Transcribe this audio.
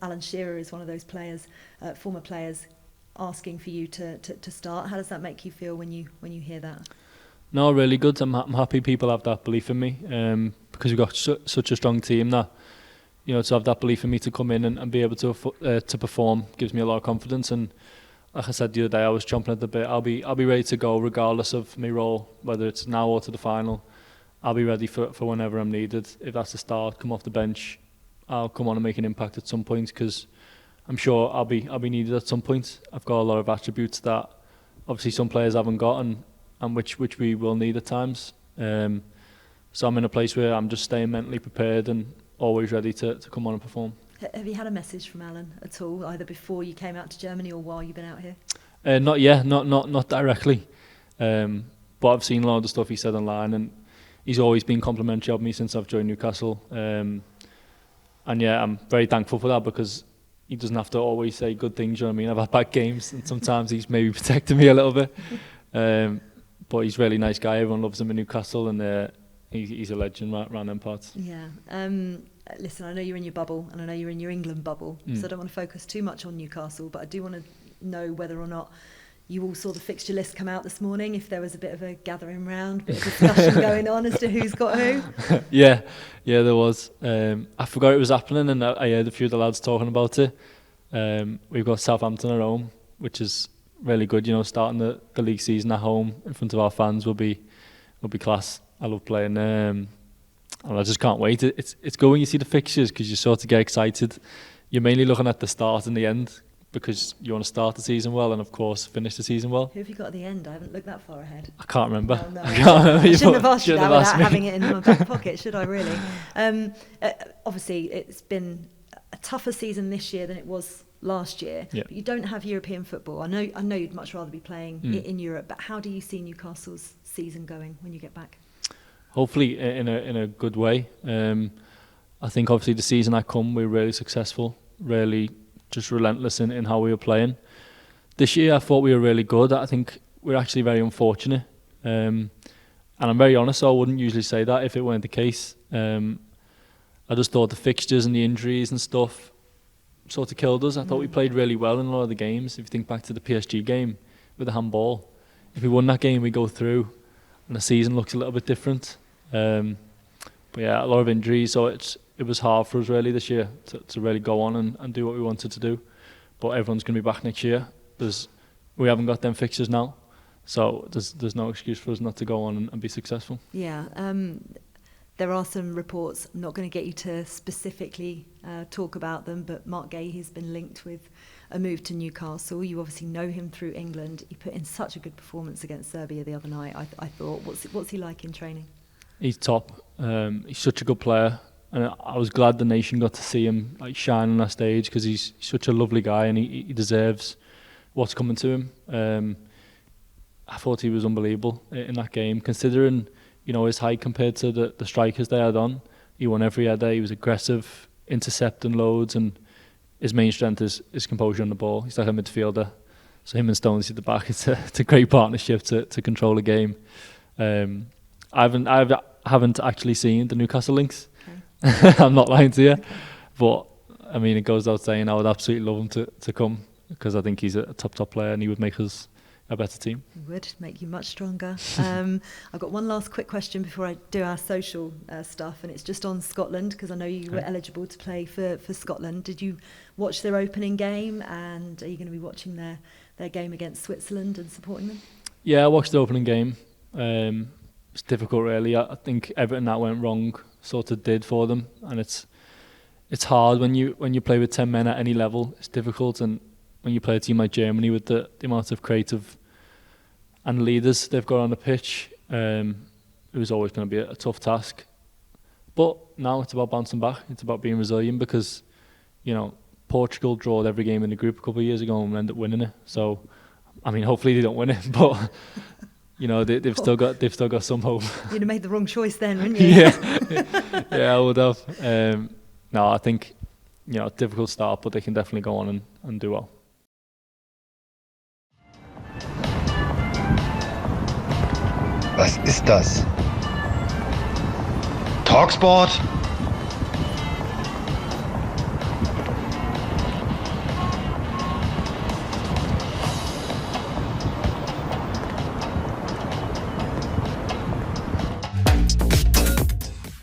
Alan Shearer is one of those players, former players, asking for you to start. How does that make you feel when you hear that? No, really good. I'm happy people have that belief in me, because we've got such a strong team that, to have that belief in me to come in and be able to perform gives me a lot of confidence. And like I said the other day, I was chomping at the bit. I'll be ready to go regardless of my role, whether it's now or to the final. I'll be ready for whenever I'm needed. If that's the start, come off the bench, I'll come on and make an impact at some point, because I'm sure I'll be needed at some point. I've got a lot of attributes that obviously some players haven't got, and which we will need at times. So I'm in a place where I'm just staying mentally prepared and always ready to come on and perform. Have you had a message from Alan at all, either before you came out to Germany or while you've been out here? Not yet, not directly. But I've seen a lot of the stuff he said online, and he's always been complimentary of me since I've joined Newcastle. And yeah, I'm very thankful for that, because he doesn't have to always say good things, you know what I mean? I've had bad games, and sometimes he's maybe protecting me a little bit. But he's a really nice guy. Everyone loves him in Newcastle, and he's a legend around them parts. Yeah. Listen, I know you're in your bubble, and I know you're in your England bubble, so I don't want to focus too much on Newcastle, but I do want to know whether or not you all saw the fixture list come out this morning, if there was a bit of a gathering round, bit of discussion going on as to who's got who. Yeah, there was. I forgot it was happening, and I heard a few of the lads talking about it. We've got Southampton at home, which is really good. Starting the league season at home in front of our fans will be class. I love playing, and I just can't wait. It's good when you see the fixtures, because you sort of get excited. You're mainly looking at the start and the end, because you want to start the season well and, of course, finish the season well. Who have you got at the end? I haven't looked that far ahead. I can't remember. Oh, no. I can't remember. I shouldn't have asked you that without having it in my back pocket, should I really? Obviously, it's been a tougher season this year than it was last year. Yeah. But you don't have European football. I know you'd much rather be playing in Europe, but how do you see Newcastle's season going when you get back? Hopefully in a good way. I think obviously the season I come, we were really successful, really just relentless in how we were playing. This year I thought we were really good. I think we're actually very unfortunate. And I'm very honest, so I wouldn't usually say that if it weren't the case. I just thought the fixtures and the injuries and stuff sort of killed us. I thought we played really well in a lot of the games. If you think back to the PSG game with the handball, if we won that game, we go through and the season looks a little bit different. But yeah, a lot of injuries, so it was hard for us really this year to really go on and do what we wanted to do. But everyone's going to be back next year. We haven't got them fixtures now, so there's no excuse for us not to go on and be successful. Yeah, there are some reports, I'm not going to get you to specifically talk about them, but Marc Guehi has been linked with a move to Newcastle. You obviously know him through England. He put in such a good performance against Serbia the other night. I thought, what's he like in training? He's top. He's such a good player, and I was glad the nation got to see him shine on that stage, because he's such a lovely guy and he deserves what's coming to him. I thought he was unbelievable in that game, considering his height compared to the strikers they had on. He won every header. He was aggressive, intercepting loads, and his main strength is his composure on the ball. He's like a midfielder, so him and Stones at the back. It's a great partnership to control the game. I haven't actually seen the Newcastle links. Okay. I'm not lying to you, but I mean, it goes without saying I would absolutely love him to come, because I think he's a top player and he would make us a better team. It would make you much stronger. I've got one last quick question before I do our social stuff, and it's just on Scotland, because I know you were eligible to play for Scotland. Did you watch their opening game, and are you going to be watching their game against Switzerland and supporting them? Yeah, I watched the opening game. It's difficult really. I think everything that went wrong sort of did for them, and it's hard when you play with 10 men at any level. It's difficult, and when you play a team like Germany with the amount of creative and leaders they've got on the pitch, it was always going to be a tough task. But now it's about bouncing back. It's about being resilient, because Portugal drawed every game in the group a couple of years ago and ended up winning it. So I mean, hopefully they don't win it, but they've still got some hope. You'd have made the wrong choice then, wouldn't you? Yeah, I would have. No, I think difficult start, but they can definitely go on and do well. Was ist das? talkSPORT?